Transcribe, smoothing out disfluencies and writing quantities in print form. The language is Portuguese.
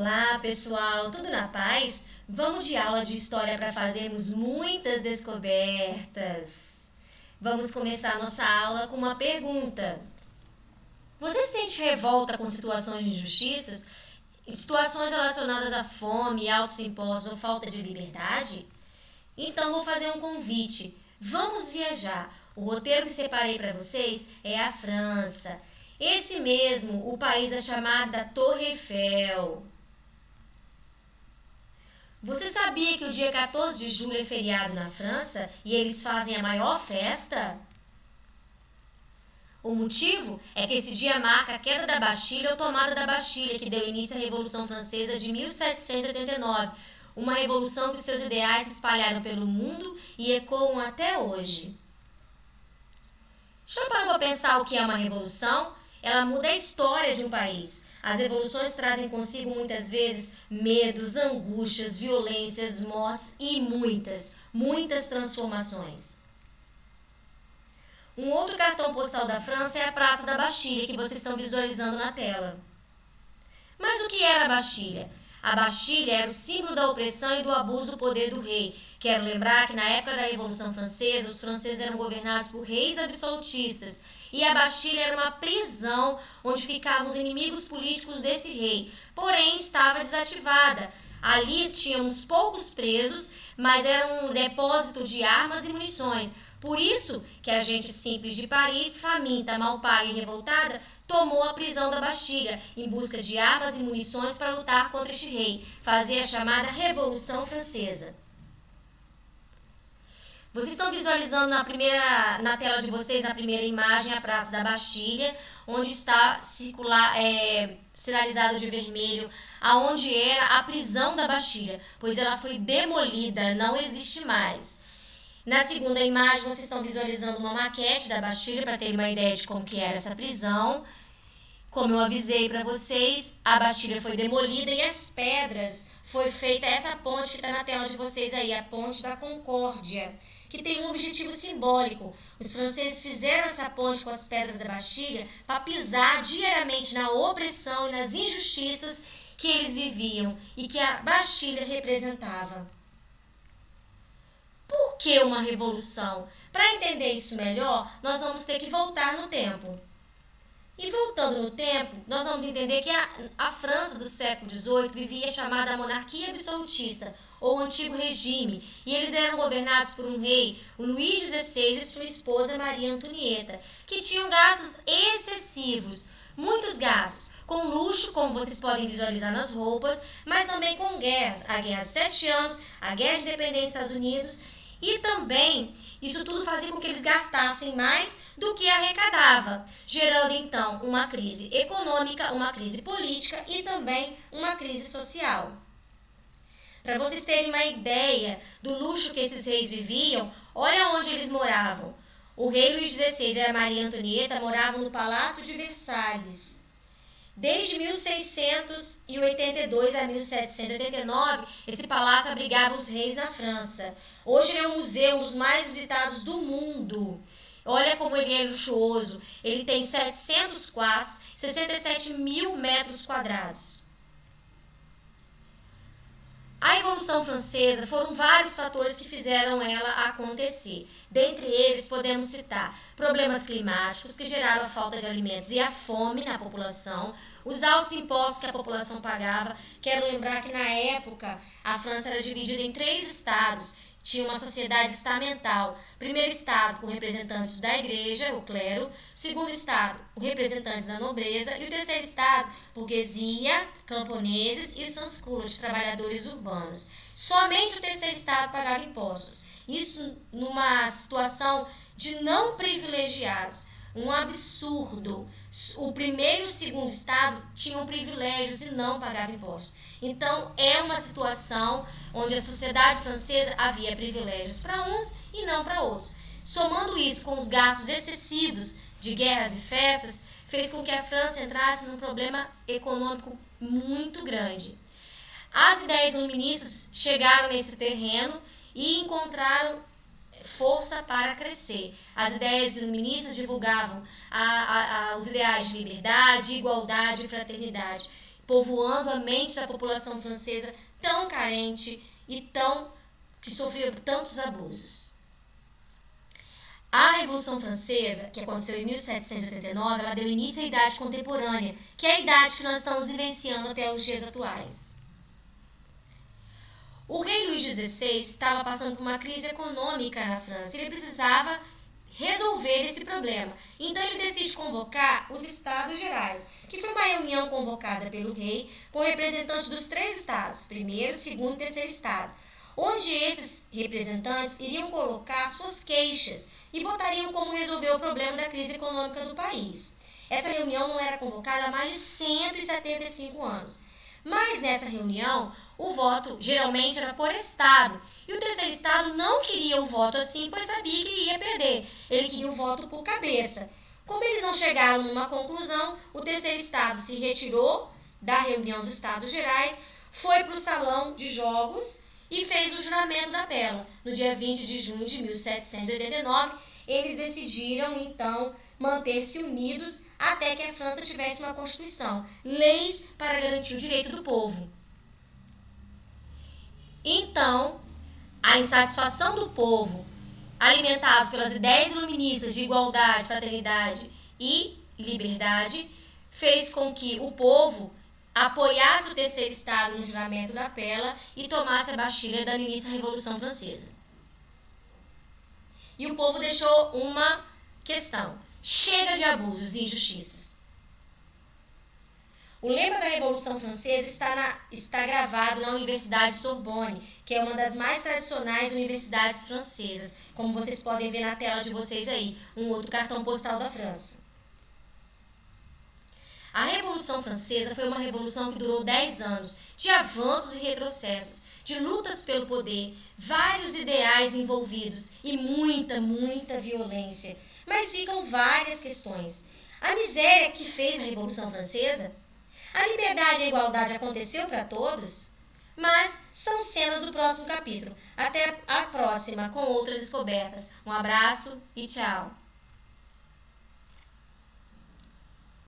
Olá, pessoal, tudo na paz? Vamos de aula de história para fazermos muitas descobertas. Vamos começar nossa aula com uma pergunta. Você sente revolta com situações de injustiças? Situações relacionadas à fome, altos impostos ou falta de liberdade? Então vou fazer um convite. Vamos viajar. O roteiro que separei para vocês é a França. Esse mesmo, o país da chamada Torre Eiffel. Você sabia que o dia 14 de julho é feriado na França e eles fazem a maior festa? O motivo é que esse dia marca a queda da Bastilha ou tomada da Bastilha, que deu início à Revolução Francesa de 1789, uma revolução que seus ideais se espalharam pelo mundo e ecoam até hoje. Já parou para pensar o que é uma revolução? Ela muda a história de um país. As revoluções trazem consigo muitas vezes medos, angústias, violências, mortes e muitas transformações. Um outro cartão postal da França é a Praça da Bastilha, que vocês estão visualizando na tela. Mas o que era a Bastilha? A Bastilha era o símbolo da opressão e do abuso do poder do rei. Quero lembrar que na época da Revolução Francesa, os franceses eram governados por reis absolutistas e a Bastilha era uma prisão onde ficavam os inimigos políticos desse rei, porém estava desativada. Ali tinham uns poucos presos, mas era um depósito de armas e munições. Por isso que a gente simples de Paris, faminta, mal paga e revoltada, tomou a prisão da Bastilha em busca de armas e munições para lutar contra este rei, fazer a chamada Revolução Francesa. Vocês estão visualizando na tela de vocês, na primeira imagem, a Praça da Bastilha, onde está sinalizado de vermelho, aonde era a prisão da Bastilha, pois ela foi demolida, não existe mais. Na segunda imagem, vocês estão visualizando uma maquete da Bastilha para terem uma ideia de como que era essa prisão. Como eu avisei para vocês, a Bastilha foi demolida e as pedras foi feita essa ponte que está na tela de vocês aí, a Ponte da Concórdia, que tem um objetivo simbólico. Os franceses fizeram essa ponte com as pedras da Bastilha para pisar diariamente na opressão e nas injustiças que eles viviam e que a Bastilha representava. Por que uma revolução? Para entender isso melhor, nós vamos ter que voltar no tempo. E voltando no tempo, nós vamos entender que a França do século XVIII vivia chamada monarquia absolutista, ou antigo regime, e eles eram governados por um rei, o Luís XVI e sua esposa Maria Antonieta, que tinham gastos excessivos, muitos gastos, com luxo, como vocês podem visualizar nas roupas, mas também com guerras, a Guerra dos 7 Anos, a Guerra de Independência dos Estados Unidos, e também isso tudo fazia com que eles gastassem mais do que arrecadava, gerando então uma crise econômica, uma crise política e também uma crise social. Para vocês terem uma ideia do luxo que esses reis viviam, olha onde eles moravam. O rei Luís XVI e a Maria Antonieta moravam no Palácio de Versalhes. Desde 1682 a 1789, esse palácio abrigava os reis da França. Hoje é um museu, um dos mais visitados do mundo. Olha como ele é luxuoso. Ele tem 700 quartos, 67 mil metros quadrados. A Revolução Francesa foram vários fatores que fizeram ela acontecer. Dentre eles, podemos citar problemas climáticos que geraram a falta de alimentos e a fome na população, os altos impostos que a população pagava. Quero lembrar que na época a França era dividida em 3 estados. Tinha uma sociedade estamental. Primeiro estado com representantes da igreja, o clero. Segundo estado, com representantes da nobreza. E o terceiro estado, burguesia, camponeses e sans-culottes, trabalhadores urbanos. Somente o terceiro estado pagava impostos. Isso numa situação de não privilegiados. Um absurdo. O primeiro e o segundo estado tinham privilégios e não pagavam impostos. Então, é uma situação onde a sociedade francesa havia privilégios para uns e não para outros. Somando isso com os gastos excessivos de guerras e festas, fez com que a França entrasse num problema econômico muito grande. As ideias iluministas chegaram nesse terreno e encontraram força para crescer. As ideias iluministas divulgavam os ideais de liberdade, igualdade e fraternidade. povoando a mente da população francesa tão carente e que sofreu tantos abusos. A Revolução Francesa, que aconteceu em 1789, ela deu início à Idade Contemporânea, que é a idade que nós estamos vivenciando até os dias atuais. O rei Luís XVI estava passando por uma crise econômica na França e ele precisava resolver esse problema. Então ele decide convocar os Estados Gerais, que foi uma reunião convocada pelo rei com representantes dos 3 estados, primeiro, segundo e terceiro estado, onde esses representantes iriam colocar suas queixas e votariam como resolver o problema da crise econômica do país. Essa reunião não era convocada há mais de 175 anos. Mas nessa reunião, o voto geralmente era por estado. E o terceiro estado não queria o voto assim, pois sabia que iria perder. Ele queria o voto por cabeça. Como eles não chegaram numa conclusão, o terceiro estado se retirou da reunião dos Estados Gerais, foi para o salão de jogos e fez o juramento da Pela. No dia 20 de junho de 1789, eles decidiram, então, manter-se unidos até que a França tivesse uma Constituição, leis para garantir o direito do povo. Então, a insatisfação do povo, alimentados pelas ideias iluministas de igualdade, fraternidade e liberdade, fez com que o povo apoiasse o terceiro estado no juramento da Pela e tomasse a Bastilha, dando início à Revolução Francesa. E o povo deixou uma questão: chega de abusos e injustiças. O lema da Revolução Francesa está gravado na Universidade Sorbonne, que é uma das mais tradicionais universidades francesas, como vocês podem ver na tela de vocês aí, um outro cartão postal da França. A Revolução Francesa foi uma revolução que durou 10 anos, de avanços e retrocessos, de lutas pelo poder, vários ideais envolvidos e muita violência. Mas ficam várias questões. A miséria que fez a Revolução Francesa? A liberdade e a igualdade aconteceu para todos? Mas são cenas do próximo capítulo. Até a próxima com outras descobertas. Um abraço e tchau!